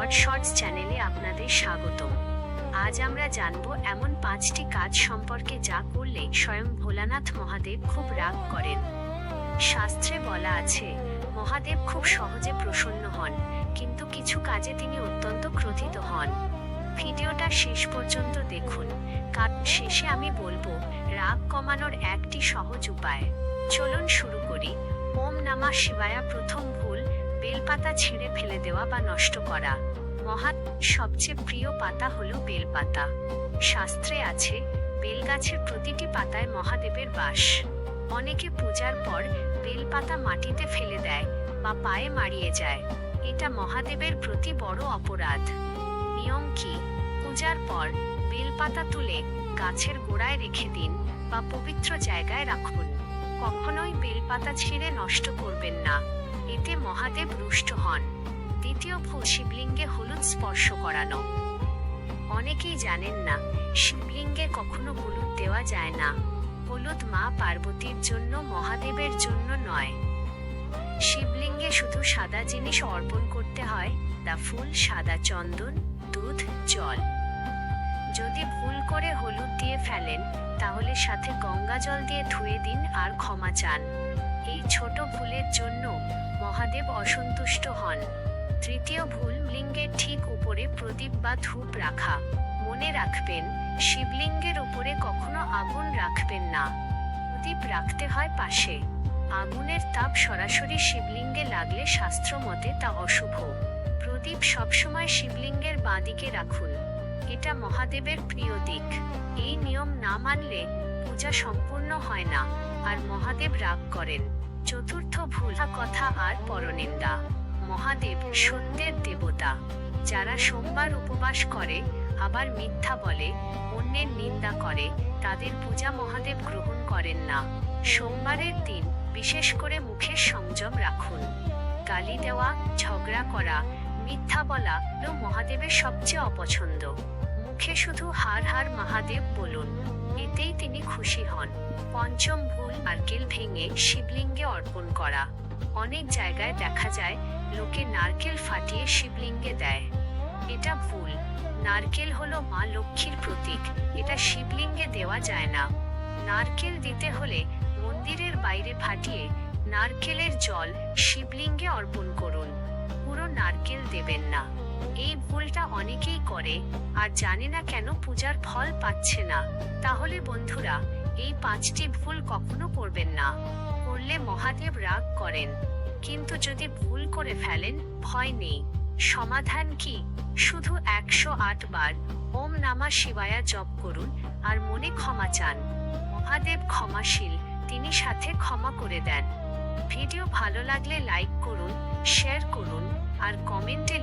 Hot shorts চ্যানেলে আপনাদের স্বাগতম। আজ আমরা জানব এমন 5টি কাজ সম্পর্কে যা করলে স্বয়ং ভোলানাথ মহাদেব খুব রাগ করেন। শাস্ত্রে বলা আছে, মহাদেব খুব সহজে প্রসন্ন হন, কিন্তু কিছু কাজে তিনি অত্যন্ত ক্রোধিত হন। ভিডিওটা শেষ পর্যন্ত দেখুন, কারণ শেষে আমি বলবো রাগ কমানোর একটি সহজ উপায়। চলুন শুরু করি। ওম নমঃ শিবায়া। প্রথম ভুল, বেলপাতা ছিঁড়ে ফেলে দেওয়া বা নষ্ট করা। মহাদেবের সবচেয়ে প্রিয় পাতা হলো বেলপাতা। শাস্ত্রে আছে, বেলগাছের প্রতিটি পাতায় মহাদেবের বাস। অনেকে পূজার পর বেলপাতা মাটিতে ফেলে দেয় বা পায়ে মারিয়ে যায়। এটা মহাদেবের প্রতি বড় অপরাধ। নিয়ম কি? পূজার পর বেলপাতা তুলে গাছের গোড়ায় রেখে দিন বা পবিত্র জায়গায় রাখুন। কখনোই বেলপাতা ছিঁড়ে নষ্ট করবেন না, এতে মহাদেব রুষ্ট হন। দ্বিতীয় ভুল, শিবলিঙ্গে হলুদ স্পর্শ করানো। অনেকেই জানেন না, শিবলিঙ্গে কখনো হলুদ দেওয়া যায় না। হলুদ মা পার্বতীর জন্য, মহাদেবের জন্য নয়। শিবলিঙ্গে শুধু সাদা জিনিস অর্পণ করতে হয়, দা ফুল, সাদা চন্দন, দুধ, জল। যদি ভুল করে হলুদ দিয়ে ফেলেন, তাহলে সাথে গঙ্গা জল দিয়ে ধুয়ে দিন আর ক্ষমা চান। এই ছোট ভুলের জন্য মহাদেব অসন্তুষ্ট হন। তৃতীয় ভুল, লিঙ্গের ঠিক উপরে প্রদীপ বা ধূপ রাখা। মনে রাখবেন, শিবলিঙ্গের উপরে কখনো আগুন রাখবেন না। প্রদীপ রাখতে হয় পাশে। আগুনের তাপ সরাসরি শিবলিঙ্গে লাগলে শাস্ত্র মতে তা অশুভ। প্রদীপ সবসময় শিবলিঙ্গের বাঁদিকে রাখুন, এটা মহাদেবের প্রিয় দিক। এই নিয়ম না মানলে পূজা সম্পূর্ণ হয় না আর মহাদেব রাগ করেন। চতুর্থ ভুল, কথা আর পরনিন্দা। মহাদেব সত্যের দেবতা। যারা সোমবার উপবাস করে আবার মিথ্যা বলে, অন্যের নিন্দা করে, তাদের পূজা মহাদেব গ্রহণ করেন না। সোমবারের দিন বিশেষ করে মুখের সংযম রাখুন। গালি দেওয়া, ঝগড়া করা, মিথ্যা বলা মহাদেবের সবচেয়ে অপছন্দ। মুখে শুধু হার হার মহাদেব বলুন, এতেই তিনি খুশি হন। পঞ্চম ভুল, নারকেল ভেঙে শিবলিঙ্গে অর্পণ করা। অনেক জায়গায় দেখা যায় লোকে নারকেল ফাটিয়ে শিবলিঙ্গে দেয়। এটা ভুল। নারকেল হলো মা লক্ষ্মীর প্রতীক, এটা শিবলিঙ্গে দেওয়া যায় না। নারকেল দিতে হলে মন্দিরের বাইরে ফাটিয়ে নারকেলের জল শিবলিঙ্গে অর্পণ করুন, পুরো নারকেল দেবেন না। এই ভুলটা অনেকেই করে আর জানে না কেন পূজার ফল পাচ্ছে না। তাহলে বন্ধুরা, এই 5টি ভুল কখনো করবেন না। করলে মহাদেব রাগ করেন। কিন্তু যদি ভুল করে ফেলেন, ভয় নেই। সমাধান কি? শুধু 108 বার ওম নমঃ শিবায়া জপ করুন আর মনে ক্ষমা চান। মহাদেব ক্ষমাশীল, তিনি সাথে ক্ষমা করে দেন। ভিডিও ভালো লাগলে লাইক করুন, শেয়ার করুন আর কমেন্টে